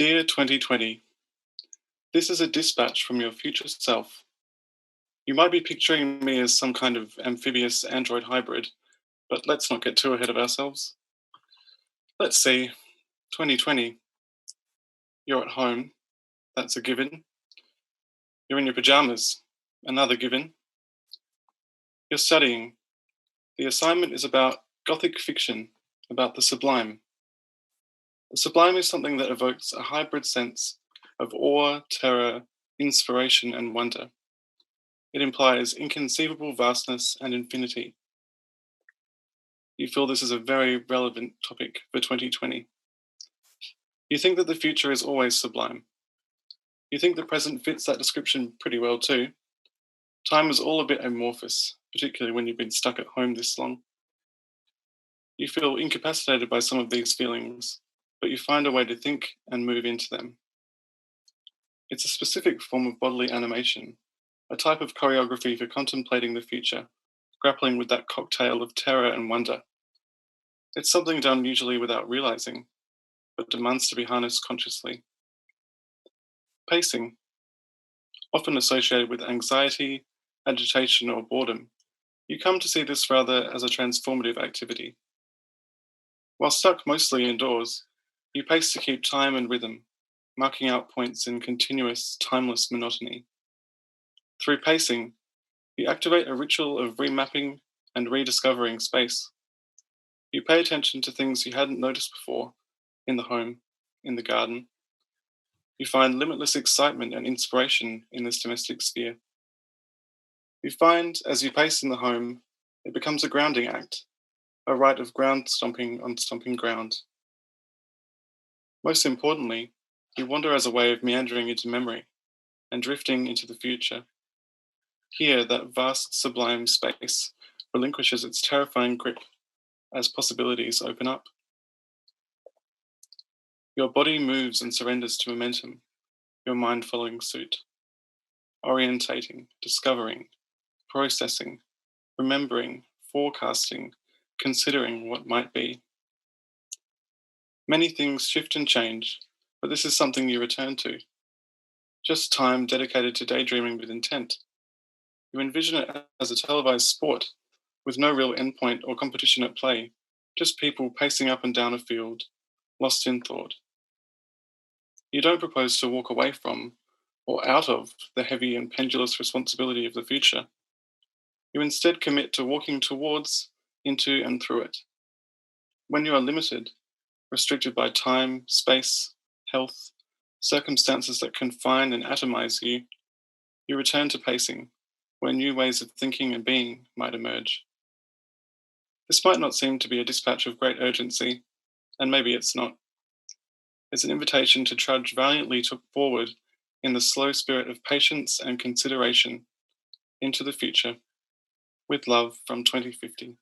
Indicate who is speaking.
Speaker 1: Dear 2020, this is a dispatch from your future self. You might be picturing me as some kind of amphibious android hybrid, but let's not get too ahead of ourselves. Let's see, 2020, you're at home, that's a given. You're in your pajamas, another given. You're studying. The assignment is about Gothic fiction, about the sublime. The sublime is something that evokes a hybrid sense of awe, terror, inspiration, and wonder. It implies inconceivable vastness and infinity. You feel this is a very relevant topic for 2020. You think that the future is always sublime. You think the present fits that description pretty well too. Time is all a bit amorphous, particularly when you've been stuck at home this long. You feel incapacitated by some of these feelings, but you find a way to think and move into them. It's a specific form of bodily animation, a type of choreography for contemplating the future, grappling with that cocktail of terror and wonder. It's something done usually without realizing, but demands to be harnessed consciously. Pacing, often associated with anxiety, agitation, or boredom, you come to see this rather as a transformative activity. While stuck mostly indoors, you pace to keep time and rhythm, marking out points in continuous, timeless monotony. Through pacing, you activate a ritual of remapping and rediscovering space. You pay attention to things you hadn't noticed before, in the home, in the garden. You find limitless excitement and inspiration in this domestic sphere. You find, as you pace in the home, it becomes a grounding act, a rite of ground stomping on stomping ground. Most importantly, you wander as a way of meandering into memory and drifting into the future. Here, that vast, sublime space relinquishes its terrifying grip as possibilities open up. Your body moves and surrenders to momentum, your mind following suit. Orientating, discovering, processing, remembering, forecasting, considering what might be. Many things shift and change, but this is something you return to. Just time dedicated to daydreaming with intent. You envision it as a televised sport, with no real endpoint or competition at play, just people pacing up and down a field, lost in thought. You don't propose to walk away from or out of the heavy and pendulous responsibility of the future. You instead commit to walking towards, into, and through it. When you are limited, restricted by time, space, health, circumstances that confine and atomize you, you return to pacing, where new ways of thinking and being might emerge. This might not seem to be a dispatch of great urgency, and maybe it's not. It's an invitation to trudge valiantly forward in the slow spirit of patience and consideration into the future, with love from 2050.